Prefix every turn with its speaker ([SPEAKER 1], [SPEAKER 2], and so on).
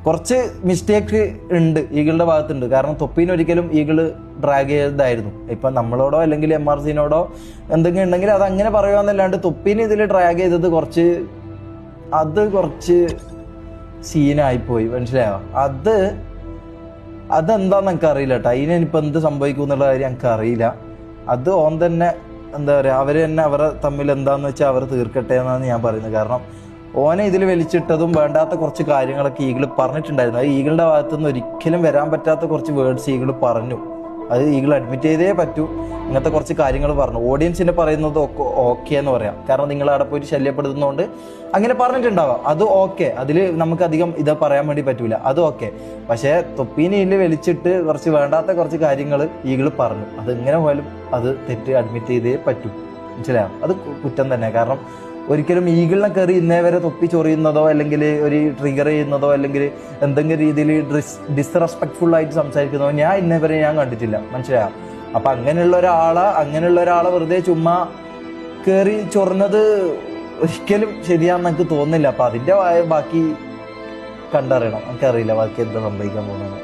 [SPEAKER 1] കുറച്ച് മിസ്റ്റേക്ക് ഉണ്ട് ഈഗിളുടെ ഭാഗത്തുണ്ട്. കാരണം തൊപ്പീനെ ഒരിക്കലും ഈഗിള് ഡ്രാഗ് ചെയ്തതായിരുന്നു. ഇപ്പം നമ്മളോടോ അല്ലെങ്കിൽ MRCനോടോ എന്തെങ്കിലും ഉണ്ടെങ്കിൽ അത് അങ്ങനെ പറയുകയെന്നല്ലാണ്ട് തൊപ്പീനെ ഇതിൽ ഡ്രാഗ് ചെയ്തത് കുറച്ച് സീനായിപ്പോയി. മനസ്സിലായോ? അതെന്താന്ന് എനിക്ക് അറിയില്ല കേട്ടോ. അതിനിപ്പോൾ എന്ത് സംഭവിക്കും എന്നുള്ള കാര്യം എനിക്ക് അറിയില്ല. അത് ഓൻ തന്നെ എന്താ പറയുക, അവർ തന്നെ അവരെ തമ്മിൽ എന്താന്ന് വെച്ചാൽ അവർ തീർക്കട്ടെ എന്നാണ് ഞാൻ പറയുന്നത്. കാരണം ഓനെ ഇതിൽ വലിച്ചിട്ടതും വേണ്ടാത്ത കുറച്ച് കാര്യങ്ങളൊക്കെ ഈഗിൾ പറഞ്ഞിട്ടുണ്ടായിരുന്നു. അത് ഈഗിളിന്റെ ഭാഗത്തുനിന്ന് ഒരിക്കലും വരാൻ പറ്റാത്ത കുറച്ച് വേർഡ്സ് ഈഗിൾ പറഞ്ഞു. അത് ഈഗിൾ അഡ്മിറ്റ് ചെയ്തേ പറ്റൂ. ഇങ്ങനത്തെ കുറച്ച് കാര്യങ്ങൾ പറഞ്ഞു. ഓഡിയൻസിന് പറയുന്നത് ഓക്കെ എന്ന് പറയാം. കാരണം നിങ്ങൾ അവിടെ പോയിട്ട് ശല്യപ്പെടുത്തുന്നതുകൊണ്ട് അങ്ങനെ പറഞ്ഞിട്ടുണ്ടാവാം. അത് ഓക്കെ, അതിൽ നമുക്ക് അധികം ഇത് പറയാൻ വേണ്ടി പറ്റൂല. അത് ഓക്കെ. പക്ഷേ തൊപ്പീനയിൽ വലിച്ചിട്ട് കുറച്ച് വേണ്ടാത്ത കുറച്ച് കാര്യങ്ങൾ ഈഗിൾ പറഞ്ഞു. അത് എങ്ങനെ പോയാലും അത് തെറ്റ് അഡ്മിറ്റ് ചെയ്തേ പറ്റൂ. മനസ്സിലായോ? അത് കുറ്റം തന്നെ. കാരണം ഒരിക്കലും ഈഗിളിനെ കയറി ഇന്നേ വരെ തൊപ്പി ചൊറിയുന്നതോ അല്ലെങ്കിൽ ഒരു ട്രിഗർ ചെയ്യുന്നതോ അല്ലെങ്കിൽ എന്തെങ്കിലും രീതിയിൽ ഡിസ്റെസ്പെക്ട്ഫുൾ ആയിട്ട് സംസാരിക്കുന്നതോ ഞാൻ ഇന്നേ വരെ ഞാൻ കണ്ടിട്ടില്ല. മനസ്സിലായോ? അപ്പൊ അങ്ങനെയുള്ള ഒരാളെ വെറുതെ ചുമ്മാ കയറി ചൊറിഞ്ഞത് ഒരിക്കലും ശരിയാണെന്ന് എനിക്ക് തോന്നുന്നില്ല. അപ്പൊ അതിന്റെ ബാക്കി കണ്ടറിയണം. എനിക്കറിയില്ല ബാക്കി എന്താ സംഭവിക്കാൻ പോകുന്നത്.